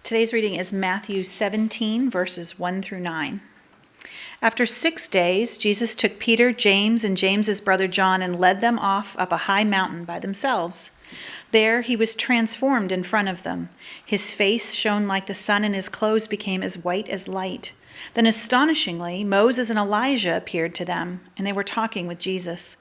Today's reading is Matthew 17, verses 1 through 9. After 6 days, Jesus took Peter, James, and James's brother John and led them off up a high mountain by themselves. There he was transformed in front of them. His face shone like the sun, and his clothes became as white as light. Then astonishingly, Moses and Elijah appeared to them, and they were talking with Jesus.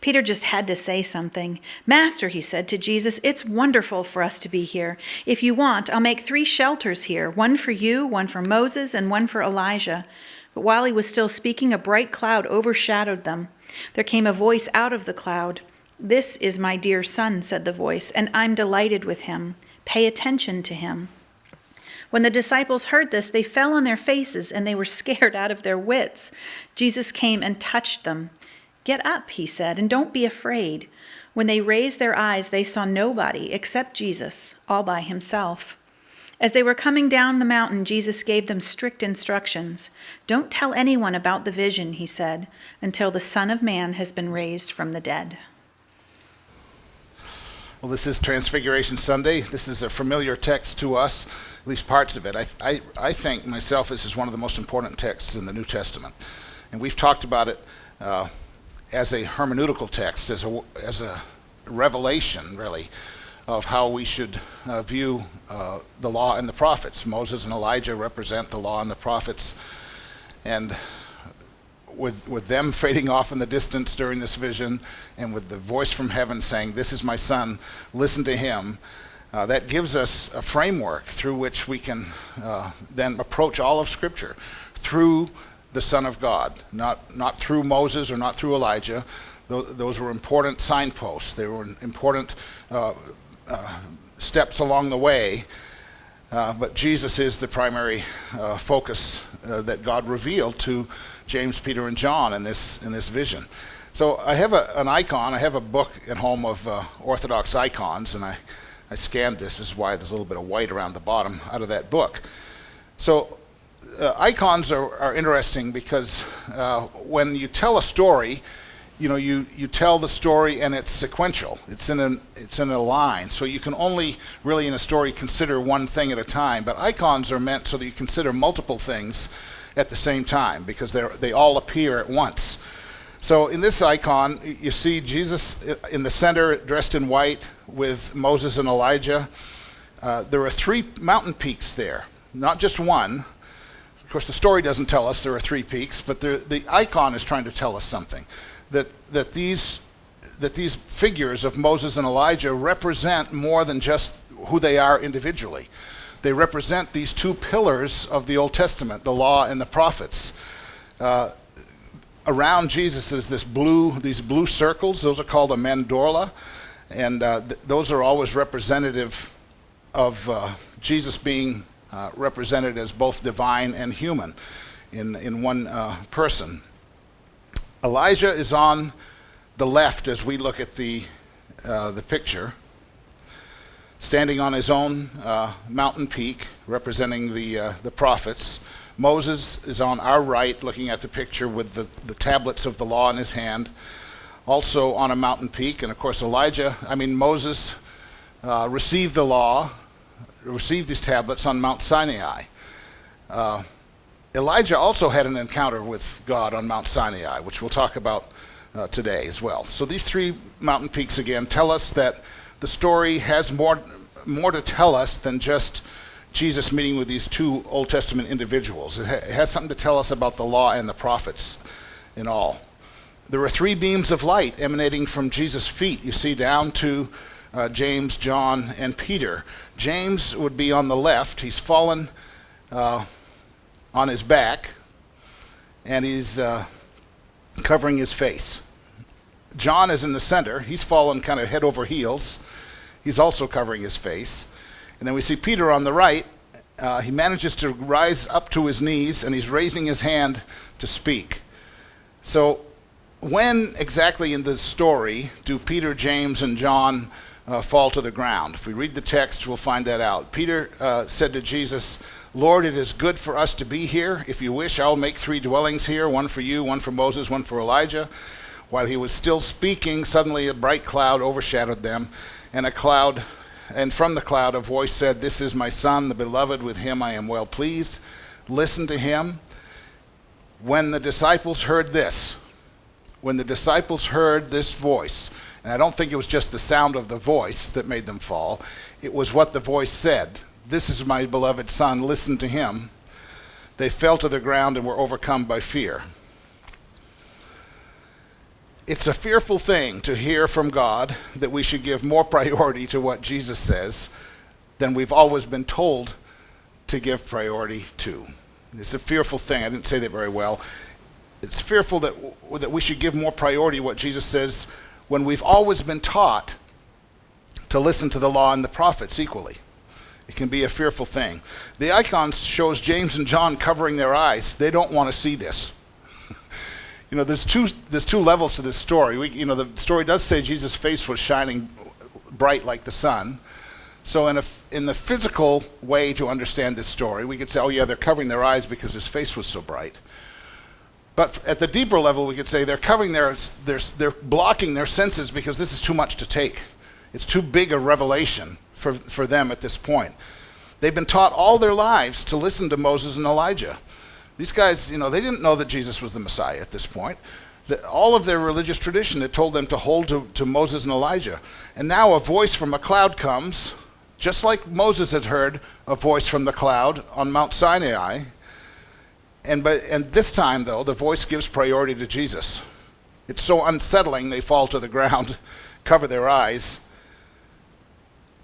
Peter just had to say something. "Master," he said to Jesus, "it's wonderful for us to be here. If you want, I'll make 3 shelters here, one for you, one for Moses, and one for Elijah." But while he was still speaking, a bright cloud overshadowed them. There came a voice out of the cloud. "This is my dear son," said the voice, "and I'm delighted with him. Pay attention to him." When the disciples heard this, they fell on their faces, and they were scared out of their wits. Jesus came and touched them. "Get up," he said, "and don't be afraid." When they raised their eyes, they saw nobody except Jesus, all by himself. As they were coming down the mountain, Jesus gave them strict instructions. "Don't tell anyone about the vision," he said, "until the Son of Man has been raised from the dead." Well, this is Transfiguration Sunday. This is a familiar text to us, at least parts of it. I think myself this is one of the most important texts in the New Testament. And we've talked about it as a hermeneutical text, as a revelation, really, of how we should view the law and the prophets. Moses and Elijah represent the law and the prophets. And with them fading off in the distance during this vision, and with the voice from heaven saying, "This is my son, listen to him," that gives us a framework through which we can then approach all of Scripture through the Son of God, not through Moses or not through Elijah. Those were important signposts. They were important steps along the way. But Jesus is the primary focus that God revealed to James, Peter, and John in this vision. So I have an icon. I have a book at home of Orthodox icons, and I scanned this. This is why there's a little bit of white around the bottom out of that book. So icons are interesting because when you tell a story, you tell the story and it's sequential. It's in a line. So you can only really in a story consider one thing at a time. But icons are meant so that you consider multiple things at the same time because they all appear at once. So in this icon, you see Jesus in the center dressed in white with Moses and Elijah. There are 3 mountain peaks there, not just one. Of course, the story doesn't tell us there are 3 peaks, but the icon is trying to tell us something. That these figures of Moses and Elijah represent more than just who they are individually. They represent these 2 pillars of the Old Testament, the law and the prophets. Around Jesus is these blue circles. Those are called a mandorla, and those are always representative of Jesus being represented as both divine and human in one person. Elijah is on the left as we look at the picture, standing on his own mountain peak, representing the prophets. Moses is on our right, looking at the picture with the tablets of the law in his hand, also on a mountain peak. And of course, Moses received the law, received these tablets on Mount Sinai. Elijah also had an encounter with God on Mount Sinai, which we'll talk about today as well. So these 3 mountain peaks again tell us that the story has more to tell us than just Jesus meeting with these 2 Old Testament individuals. It has something to tell us about the law and the prophets in all. There are 3 beams of light emanating from Jesus' feet. You see down to James, John, and Peter. James would be on the left. He's fallen on his back, and he's covering his face. John is in the center. He's fallen kind of head over heels. He's also covering his face. And then we see Peter on the right. He manages to rise up to his knees, and he's raising his hand to speak. So when exactly in the story do Peter, James, and John fall to the ground? If we read the text, we'll find that out. Peter said to Jesus, "Lord, it is good for us to be here. If you wish, I'll make 3 dwellings here, one for you, one for Moses, one for Elijah." While he was still speaking, suddenly a bright cloud overshadowed them, and a cloud and from the cloud a voice said, "This is my Son, the beloved, with him I am well pleased. Listen to him." When the disciples heard this voice, and I don't think it was just the sound of the voice that made them fall, it was what the voice said. "This is my beloved Son, listen to him." They fell to the ground and were overcome by fear. It's a fearful thing to hear from God that we should give more priority to what Jesus says than we've always been told to give priority to. It's a fearful thing. I didn't say that very well. It's fearful that we should give more priority to what Jesus says when we've always been taught to listen to the law and the prophets equally. It can be a fearful thing. The icon shows James and John covering their eyes. They don't want to see this. There's two levels to this story. The story does say Jesus' face was shining bright like the sun. So in the physical way to understand this story, we could say, oh yeah, they're covering their eyes because his face was so bright. But at the deeper level, we could say they're covering they're blocking their senses because this is too much to take. It's too big a revelation for them at this point. They've been taught all their lives to listen to Moses and Elijah. These guys, they didn't know that Jesus was the Messiah at this point. All of their religious tradition had told them to hold to Moses and Elijah. And now a voice from a cloud comes, just like Moses had heard a voice from the cloud on Mount Sinai. And this time, though, the voice gives priority to Jesus. It's so unsettling they fall to the ground, cover their eyes.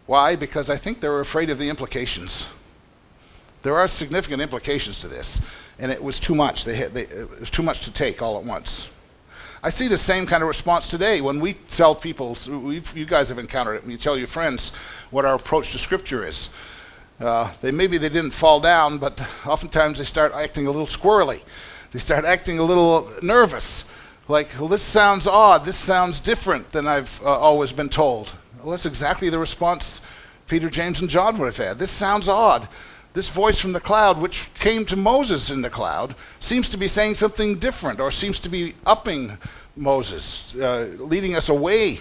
Why? Because I think they're afraid of the implications. There are significant implications to this, and it was too much. It was too much to take all at once. I see the same kind of response today when we tell people, you guys have encountered it, when you tell your friends what our approach to Scripture is. Maybe they didn't fall down, but oftentimes they start acting a little squirrely. They start acting a little nervous, like, well, this sounds odd, this sounds different than I've always been told. Well, that's exactly the response Peter, James, and John would have had. This sounds odd. This voice from the cloud, which came to Moses in the cloud, seems to be saying something different, or seems to be upping Moses, leading us away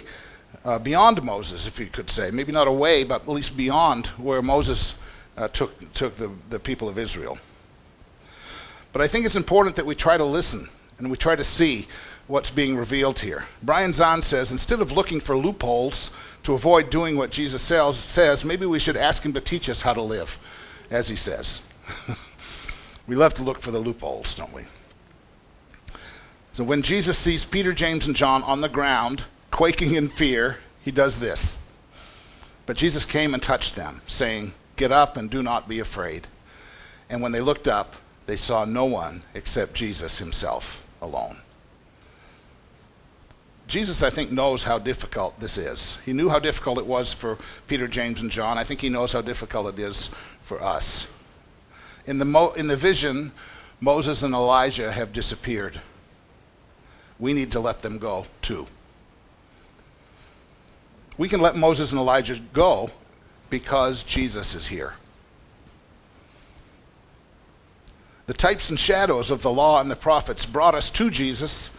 beyond Moses, if you could say. Maybe not away, but at least beyond where Moses took the people of Israel. But I think it's important that we try to listen and we try to see what's being revealed here. Brian Zahn says, instead of looking for loopholes to avoid doing what Jesus says, maybe we should ask him to teach us how to live, as he says. We love to look for the loopholes, don't we? So when Jesus sees Peter, James, and John on the ground, quaking in fear, he does this. But Jesus came and touched them, saying, "Get up and do not be afraid." And when they looked up, they saw no one except Jesus himself alone. Jesus, I think, knows how difficult this is. He knew how difficult it was for Peter, James, and John. I think he knows how difficult it is for us. In the vision, Moses and Elijah have disappeared. We need to let them go, too. We can let Moses and Elijah go because Jesus is here. The types and shadows of the law and the prophets brought us to Jesus,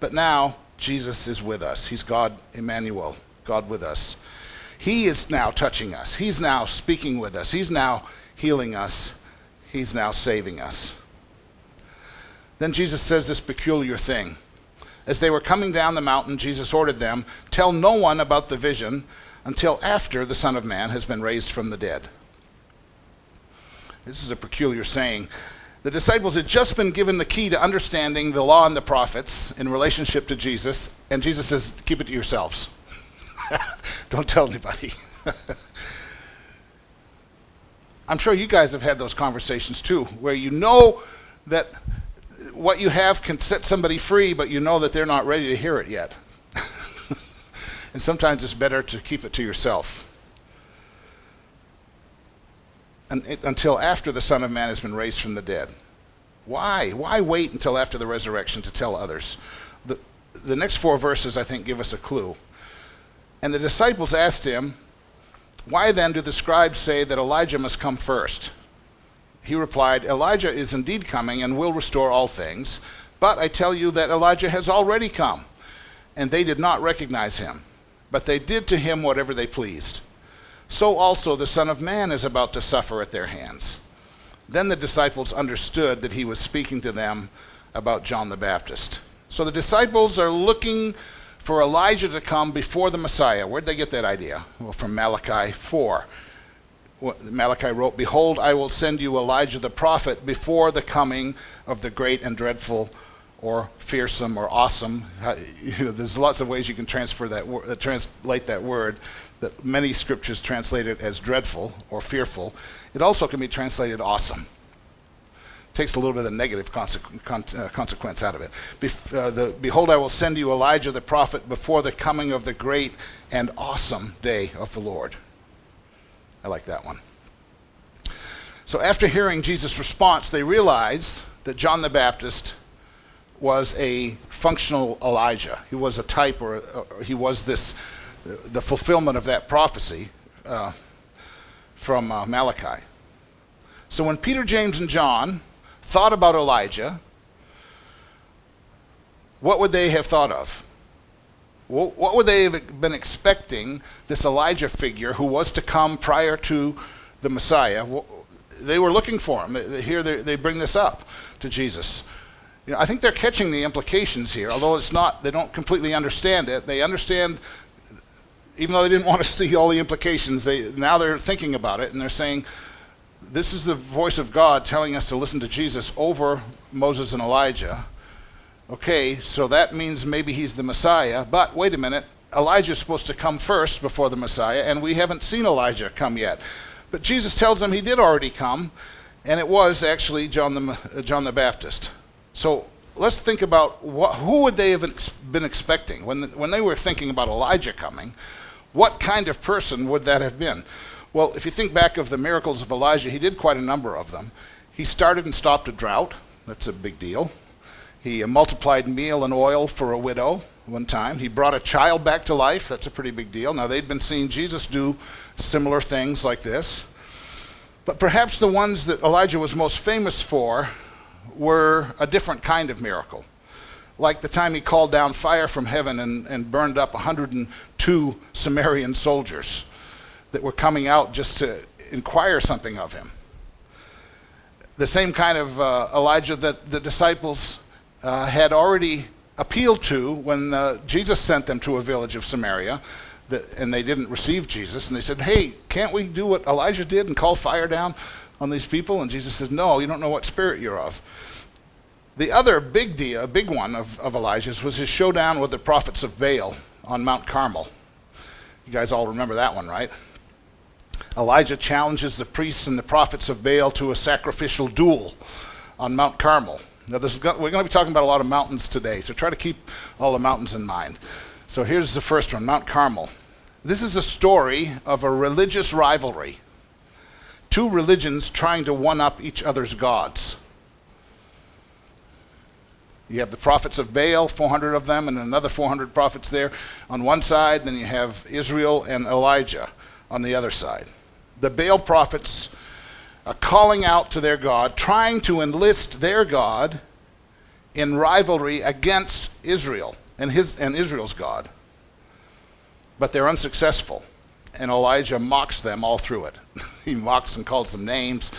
but now Jesus is with us. He's God, Emmanuel, God with us. He is now touching us. He's now speaking with us. He's now healing us. He's now saving us. Then Jesus says this peculiar thing. As they were coming down the mountain, Jesus ordered them, "Tell no one about the vision until after the Son of Man has been raised from the dead." This is a peculiar saying. The disciples had just been given the key to understanding the law and the prophets in relationship to Jesus, and Jesus says, keep it to yourselves. Don't tell anybody. I'm sure you guys have had those conversations too, where you know that what you have can set somebody free, but you know that they're not ready to hear it yet. And sometimes it's better to keep it to yourself. Until after the Son of Man has been raised from the dead. Why? Why wait until after the resurrection to tell others? The next 4 verses, I think, give us a clue. And the disciples asked him, "Why then do the scribes say that Elijah must come first?" He replied, "Elijah is indeed coming and will restore all things. But I tell you that Elijah has already come." And they did not recognize him, but they did to him whatever they pleased. so also the Son of Man is about to suffer at their hands." Then the disciples understood that he was speaking to them about John the Baptist. So the disciples are looking for Elijah to come before the Messiah. Where'd they get that idea? Well, from Malachi 4. Malachi wrote, "Behold, I will send you Elijah the prophet before the coming of the great and dreadful," or fearsome, or awesome. There's lots of ways you can translate that word. That many scriptures translate it as dreadful or fearful. It also can be translated awesome. Takes a little bit of the negative consequence out of it. "Behold, I will send you Elijah the prophet before the coming of the great and awesome day of the Lord." I like that one. So after hearing Jesus' response, they realized that John the Baptist was a functional Elijah. He was a type, or he was the fulfillment of that prophecy from Malachi. So when Peter, James, and John thought about Elijah, what would they have thought of? What would they have been expecting this Elijah figure who was to come prior to the Messiah? They were looking for him. Here they bring this up to Jesus. I think they're catching the implications here, although it's not, they don't completely understand it. They understand, even though they didn't want to see all the implications, now they're thinking about it, and they're saying, this is the voice of God telling us to listen to Jesus over Moses and Elijah. Okay, so that means maybe he's the Messiah, but wait a minute, Elijah's supposed to come first before the Messiah, and we haven't seen Elijah come yet. But Jesus tells them he did already come, and it was actually John the Baptist. So let's think about who would they have been expecting when they were thinking about Elijah coming. What kind of person would that have been? Well, if you think back of the miracles of Elijah, he did quite a number of them. He started and stopped a drought. That's a big deal. He multiplied meal and oil for a widow one time. He brought a child back to life. That's a pretty big deal. Now, they'd been seeing Jesus do similar things like this. But perhaps the ones that Elijah was most famous for were a different kind of miracle. Like the time he called down fire from heaven and burned up 102 Samaritan soldiers that were coming out just to inquire something of him. The same kind of Elijah that the disciples had already appealed to when Jesus sent them to a village of Samaria, and they didn't receive Jesus, and they said, "Hey, can't we do what Elijah did and call fire down on these people?" And Jesus says, "No, you don't know what spirit you're of." The other big one of Elijah's was his showdown with the prophets of Baal on Mount Carmel. You guys all remember that one, right? Elijah challenges the priests and the prophets of Baal to a sacrificial duel on Mount Carmel. Now, we're going to be talking about a lot of mountains today, so try to keep all the mountains in mind. So here's the first one, Mount Carmel. This is a story of a religious rivalry. Two religions trying to one-up each other's gods. You have the prophets of Baal, 400 of them, and another 400 prophets there on one side. Then you have Israel and Elijah on the other side. The Baal prophets are calling out to their God, trying to enlist their God in rivalry against Israel and Israel's God. But they're unsuccessful, and Elijah mocks them all through it. He mocks and calls them names,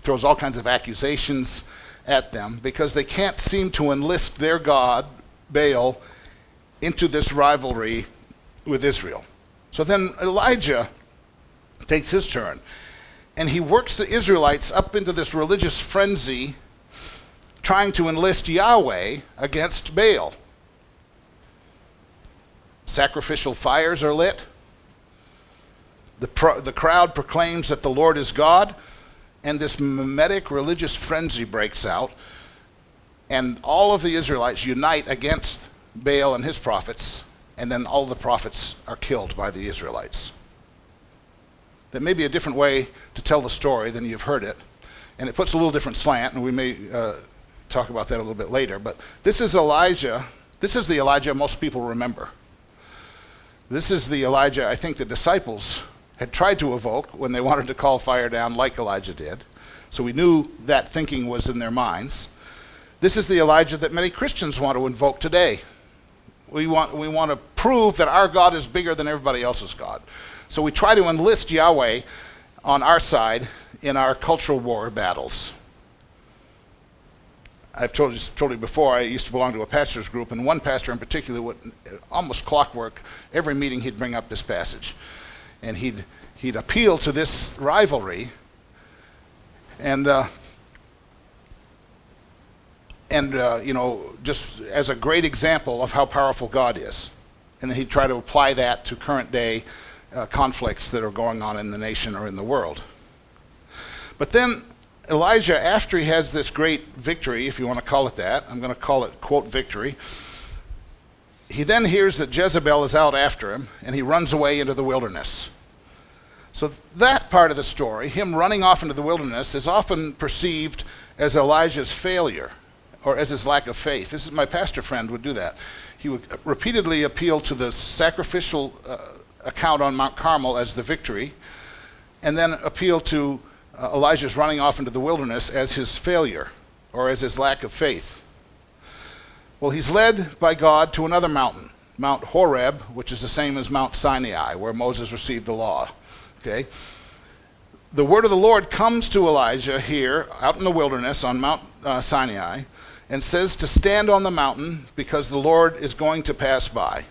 throws all kinds of accusations at them because they can't seem to enlist their God, Baal, into this rivalry with Israel. So then Elijah takes his turn, and he works the Israelites up into this religious frenzy, trying to enlist Yahweh against Baal. Sacrificial fires are lit. The crowd proclaims that the Lord is God, and this mimetic religious frenzy breaks out, and all of the Israelites unite against Baal and his prophets, and then all the prophets are killed by the Israelites. That may be a different way to tell the story than you've heard it, and it puts a little different slant, and we may talk about that a little bit later, but this is Elijah. This is the Elijah most people remember. This is the Elijah I think the disciples had tried to evoke when they wanted to call fire down like Elijah did. So we knew that thinking was in their minds. This is the Elijah that many Christians want to invoke today. We want to prove that our God is bigger than everybody else's God. So we try to enlist Yahweh on our side in our cultural war battles. I've told you before, I used to belong to a pastor's group, and one pastor in particular would, almost clockwork, every meeting he'd bring up this passage. And he'd appeal to this rivalry, and just as a great example of how powerful God is. And then he'd try to apply that to current day conflicts that are going on in the nation or in the world. But then Elijah, after he has this great victory, if you want to call it that, I'm going to call it, quote, victory, he then hears that Jezebel is out after him, and he runs away into the wilderness. So that part of the story, him running off into the wilderness, is often perceived as Elijah's failure or as his lack of faith. This is my pastor friend would do that. He would repeatedly appeal to the sacrificial account on Mount Carmel as the victory, and then appeal to Elijah's running off into the wilderness as his failure or as his lack of faith. Well, he's led by God to another mountain, Mount Horeb, which is the same as Mount Sinai, where Moses received the law. Okay? The word of the Lord comes to Elijah here, out in the wilderness on Mount Sinai, and says to stand on the mountain because the Lord is going to pass by.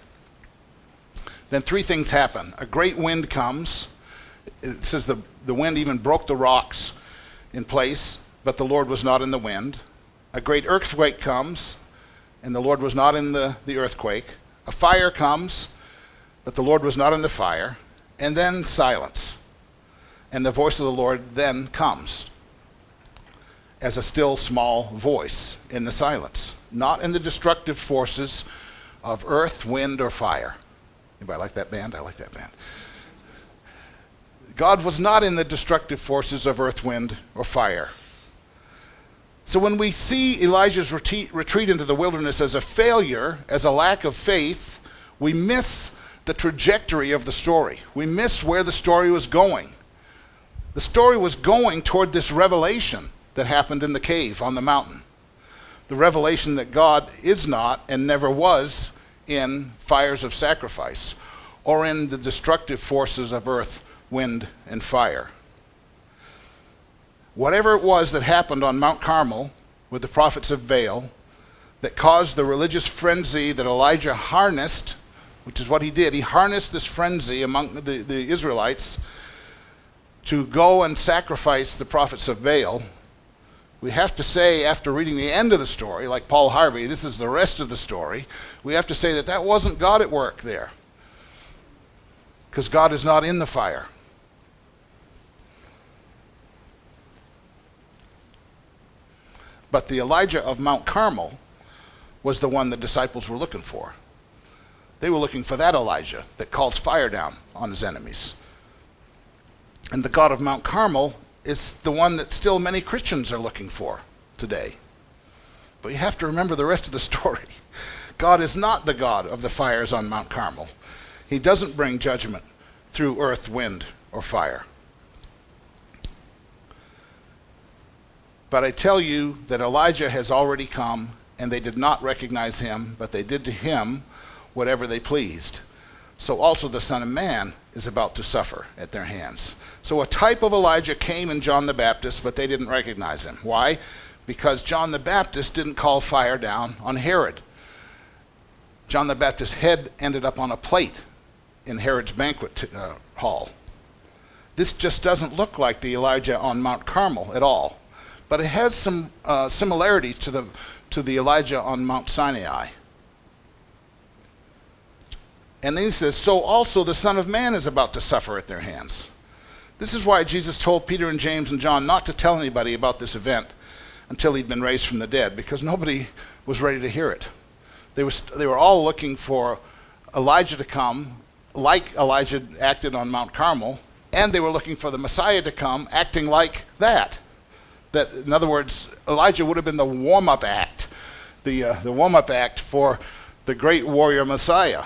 Then three things happen. A great wind comes. It says the wind even broke the rocks in place, but the Lord was not in the wind. A great earthquake comes, and the Lord was not in the earthquake. A fire comes, but the Lord was not in the fire. And then silence. And the voice of the Lord then comes as a still small voice in the silence, not in the destructive forces of earth, wind, or fire. Anybody like that band? I like that band. God was not in the destructive forces of earth, wind, or fire. So when we see Elijah's retreat into the wilderness as a failure, as a lack of faith, we miss the trajectory of the story. We miss where the story was going. The story was going toward this revelation that happened in the cave on the mountain. The revelation that God is not and never was in fires of sacrifice or in the destructive forces of earth, wind, and fire. Whatever it was that happened on Mount Carmel with the prophets of Baal that caused the religious frenzy that Elijah harnessed, which is what he did. He harnessed this frenzy among the Israelites to go and sacrifice the prophets of Baal. We have to say, after reading the end of the story, like Paul Harvey, this is the rest of the story, we have to say that that wasn't God at work there, because God is not in the fire. But the Elijah of Mount Carmel was the one the disciples were looking for. They were looking for that Elijah that calls fire down on his enemies. And the God of Mount Carmel is the one that still many Christians are looking for today. But you have to remember the rest of the story. God is not the God of the fires on Mount Carmel. He doesn't bring judgment through earth, wind, or fire. But I tell you that Elijah has already come, and they did not recognize him, but they did to him whatever they pleased. So also the Son of Man is about to suffer at their hands. So a type of Elijah came in John the Baptist, but they didn't recognize him. Why? Because John the Baptist didn't call fire down on Herod. John the Baptist's head ended up on a plate in Herod's banquet hall. This just doesn't look like the Elijah on Mount Carmel at all. But it has some similarity to the Elijah on Mount Sinai. And then he says, so also the Son of Man is about to suffer at their hands. This is why Jesus told Peter and James and John not to tell anybody about this event until he'd been raised from the dead, because nobody was ready to hear it. They were all looking for Elijah to come, like Elijah acted on Mount Carmel, and they were looking for the Messiah to come acting like that. That, in other words, Elijah would have been the warm-up act, the warm-up act for the great warrior Messiah.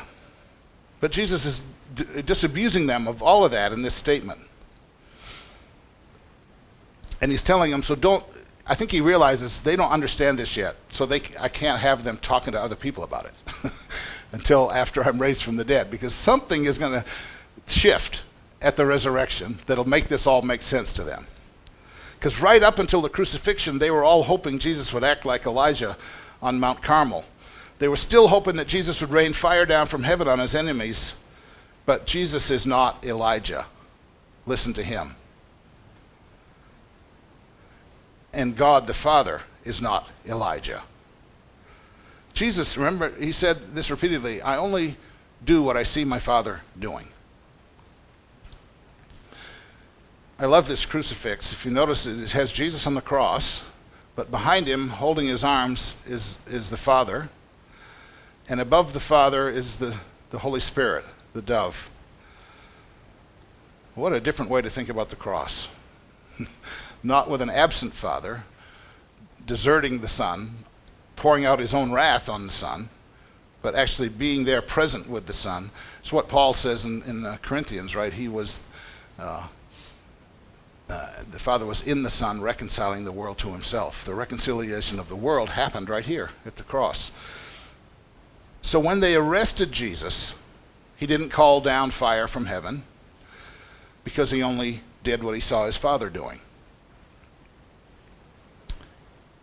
But Jesus is disabusing them of all of that in this statement. And he's telling them, I think he realizes they don't understand this yet, so I can't have them talking to other people about it until after I'm raised from the dead, because something is going to shift at the resurrection that'll make this all make sense to them. Because right up until the crucifixion, they were all hoping Jesus would act like Elijah on Mount Carmel. They were still hoping that Jesus would rain fire down from heaven on his enemies, but Jesus is not Elijah. Listen to him. And God the Father is not Elijah. Jesus, remember, he said this repeatedly, I only do what I see my Father doing. I love this crucifix. If you notice, it has Jesus on the cross, but behind him, holding his arms, is the Father. And above the Father is the Holy Spirit, the dove. What a different way to think about the cross. Not with an absent Father, deserting the Son, pouring out his own wrath on the Son, but actually being there present with the Son. It's what Paul says in Corinthians, right? He was... the Father was in the Son, reconciling the world to himself. The reconciliation of the world happened right here at the cross. So when they arrested Jesus, he didn't call down fire from heaven because he only did what he saw his Father doing.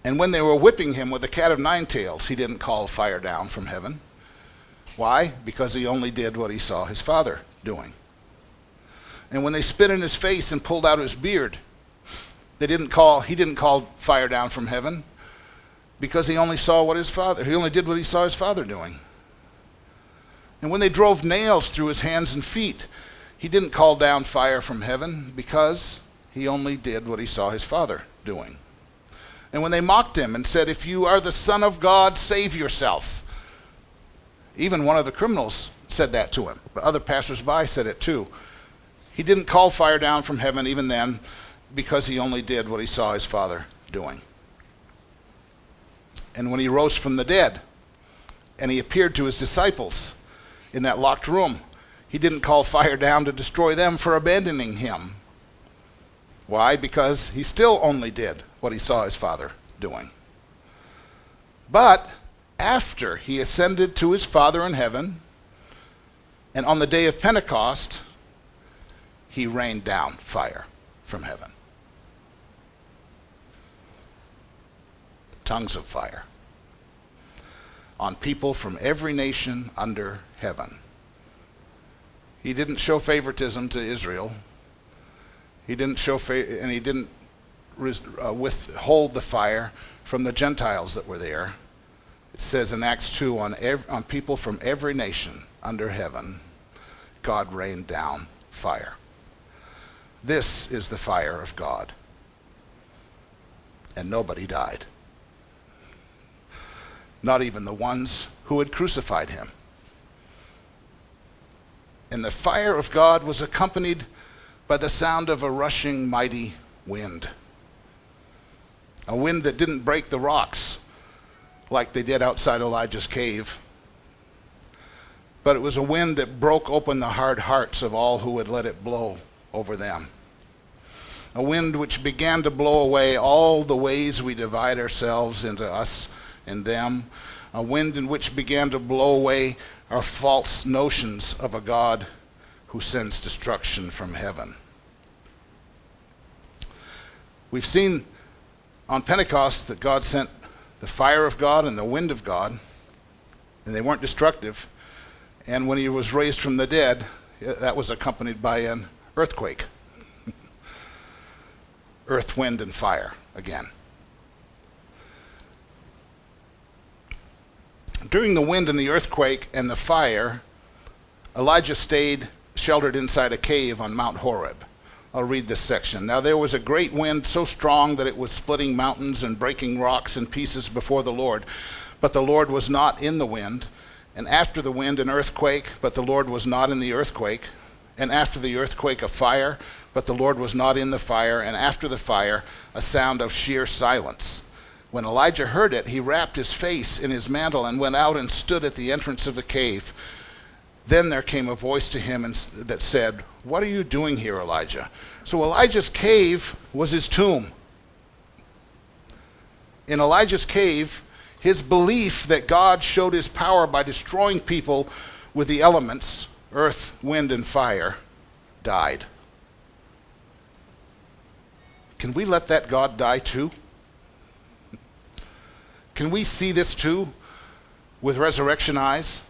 And when they were whipping him with a cat of nine tails, he didn't call fire down from heaven. Why? Because he only did what he saw his Father doing. And when they spit in his face and pulled out his beard, he didn't call fire down from heaven because he only did what he saw his Father doing. And when they drove nails through his hands and feet, he didn't call down fire from heaven because he only did what he saw his Father doing. And when they mocked him and said, if you are the Son of God, save yourself. Even one of the criminals said that to him, but other passersby said it too. He didn't call fire down from heaven even then because he only did what he saw his Father doing. And when he rose from the dead and he appeared to his disciples in that locked room, he didn't call fire down to destroy them for abandoning him. Why? Because he still only did what he saw his Father doing. But after he ascended to his Father in heaven, and on the day of Pentecost, he rained down fire from heaven. Tongues of fire on people from every nation under heaven. He didn't show favoritism to Israel. He didn't and he didn't withhold the fire from the Gentiles that were there. It says in Acts 2, on people from every nation under heaven, God rained down fire. This is the fire of God. And nobody died. Not even the ones who had crucified him. And the fire of God was accompanied by the sound of a rushing mighty wind. A wind that didn't break the rocks like they did outside Elijah's cave. But it was a wind that broke open the hard hearts of all who would let it blow over them. A wind which began to blow away all the ways we divide ourselves into us and them. A wind in which began to blow away our false notions of a God who sends destruction from heaven. We've seen on Pentecost that God sent the fire of God and the wind of God, and they weren't destructive. And when he was raised from the dead, that was accompanied by an earthquake. Earth, wind, and fire again. During the wind and the earthquake and the fire, Elijah stayed sheltered inside a cave on Mount Horeb. I'll read this section. Now there was a great wind so strong that it was splitting mountains and breaking rocks in pieces before the Lord. But the Lord was not in the wind. And after the wind, an earthquake, but the Lord was not in the earthquake. And after the earthquake, a fire, but the Lord was not in the fire. And after the fire, a sound of sheer silence. When Elijah heard it, he wrapped his face in his mantle and went out and stood at the entrance of the cave. Then there came a voice to him that said, "What are you doing here, Elijah?" So Elijah's cave was his tomb. In Elijah's cave, his belief that God showed his power by destroying people with the elements, earth, wind, and fire, died. Can we let that God die too? Can we see this too with resurrection eyes?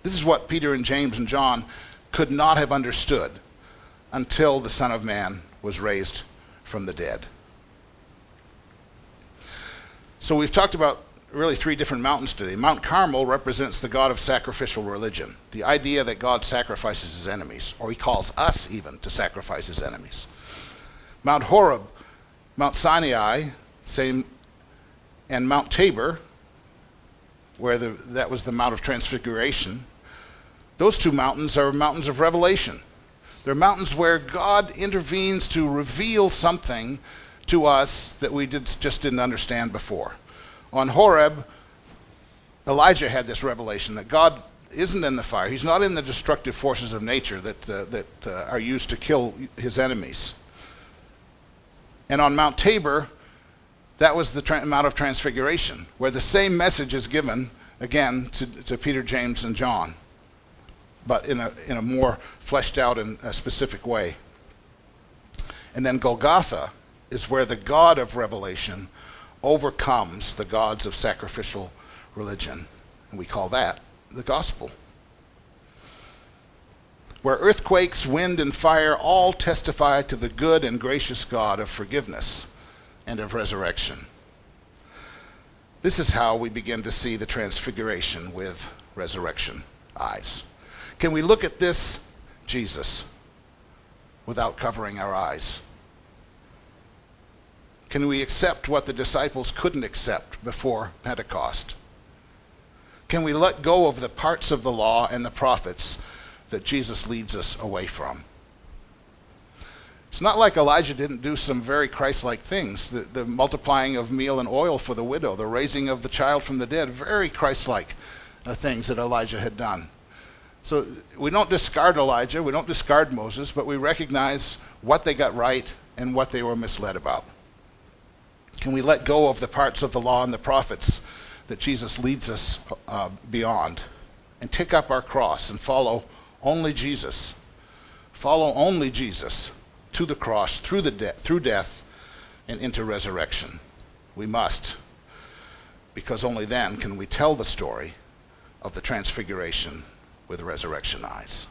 This is what Peter and James and John could not have understood until the Son of Man was raised from the dead. So we've talked about really three different mountains today. Mount Carmel represents the God of sacrificial religion, the idea that God sacrifices his enemies, or he calls us even to sacrifice his enemies. Mount Horeb, Mount Sinai, same, and Mount Tabor, where that was the Mount of Transfiguration. Those two mountains are mountains of revelation. They're mountains where God intervenes to reveal something to us that we just didn't understand before. On Horeb, Elijah had this revelation that God isn't in the fire. He's not in the destructive forces of nature that are used to kill his enemies. And on Mount Tabor, that was the Mount of Transfiguration, where the same message is given again to Peter, James, and John, but in a more fleshed out and a specific way. And then Golgotha is where the God of revelation overcomes the gods of sacrificial religion. And we call that the gospel. Where earthquakes, wind, and fire all testify to the good and gracious God of forgiveness and of resurrection. This is how we begin to see the transfiguration with resurrection eyes. Can we look at this Jesus without covering our eyes? Can we accept what the disciples couldn't accept before Pentecost? Can we let go of the parts of the law and the prophets that Jesus leads us away from? It's not like Elijah didn't do some very Christ-like things. The multiplying of meal and oil for the widow, the raising of the child from the dead, very Christ-like things that Elijah had done. So we don't discard Elijah, we don't discard Moses, but we recognize what they got right and what they were misled about. Can we let go of the parts of the law and the prophets that Jesus leads us beyond and take up our cross and follow only Jesus? Follow only Jesus to the cross, through death, and into resurrection. We must, because only then can we tell the story of the transfiguration with resurrection eyes.